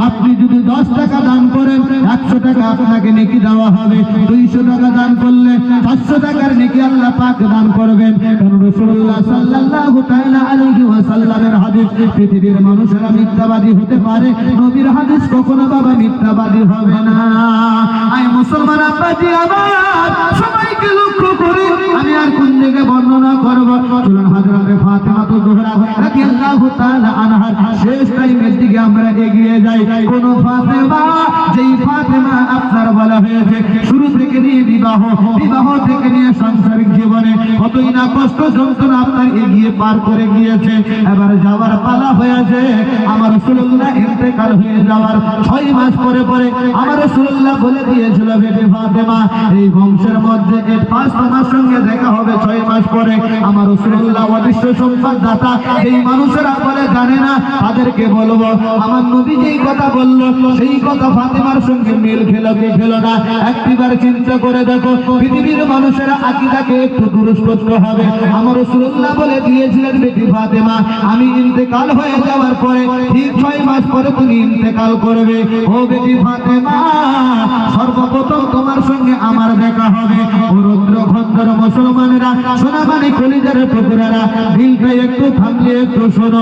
আপনি যদি 10 টাকা দান করেন 100 টাকা আপনাকে নেকি দেওয়া হবে, 200 টাকা দান করলে 500 টাকার নেকি আল্লাহ পাক দান করবেন। কারণ রাসূলুল্লাহ সাল্লাল্লাহু তাআলা আলাইহি ওয়াসাল্লামের হাদিস, পৃথিবীর মানুষেরা মিথ্যাবাদী হতে পারে, নবীর হাদিস কখনো বাবা মিথ্যাবাদী হবে না। আয় মুসলমান আব্বাজি আমার, সবাইকে লক্ষ্য করে আমি আর কোন দিকে বর্ণনা করব, চলুন হযরতে ফাতেমা জোহরা রাদিয়াল্লাহু তাআলা আনহার শেষ টাইমের দিকে আমরা এগিয়ে যাই। কোন ফাতেমা, যেই ফাতেমা আপনার বলা হয়েছে শুরু থেকে নিয়ে বিবাহ থেকে নিয়ে সাংসারিক জীবনে কতই না কষ্ট যন্ত্রণা আপনার এগিয়ে পার করে গিয়েছে, এবার যাওয়ার পালা হয়েছে। আমার রাসূলুল্লাহ ইন্তেকাল হয়ে যাওয়ার 6 মাস পরে আমার রাসূলুল্লাহ বলে দিয়েছিল, বেটি ফাতেমা, এই বংশের মধ্যে এর 5 তোমার সঙ্গে দেখা হবে 6 মাস পরে। আমার রাসূলুল্লাহ অদৃশ্য সম্পদ দাতা, এই মানুষেরা বলে জানে না, তাদেরকে বলবো আমার নবী যেই কথা বললো সেই কথা ফাতেমার সঙ্গে মিল খেলো কি খেলো না, একবার চিন্তা করে দেখো। পৃথিবীর মানুষেরা আকীদাকে একটু দুরুস্ত করতে হবে। আমার রাসূলুল্লাহ বলে দিয়েছিলেন, বেটি ফাতেমা, আমি ইন্তেকাল হয়ে যাওয়ার পরে ঠিক 6 মাস পরে তুমি ইন্তেকাল করবে। ও বেটি ফাতেমা, সর্বপ্রথম তোমার সঙ্গে আমার দেখা হবে। ও রুদ্রখণ্ডের মুসলমানেরা, সোনামানি কলিজার টুকরারা, দিলটা একটু থামলে একটু শোনো।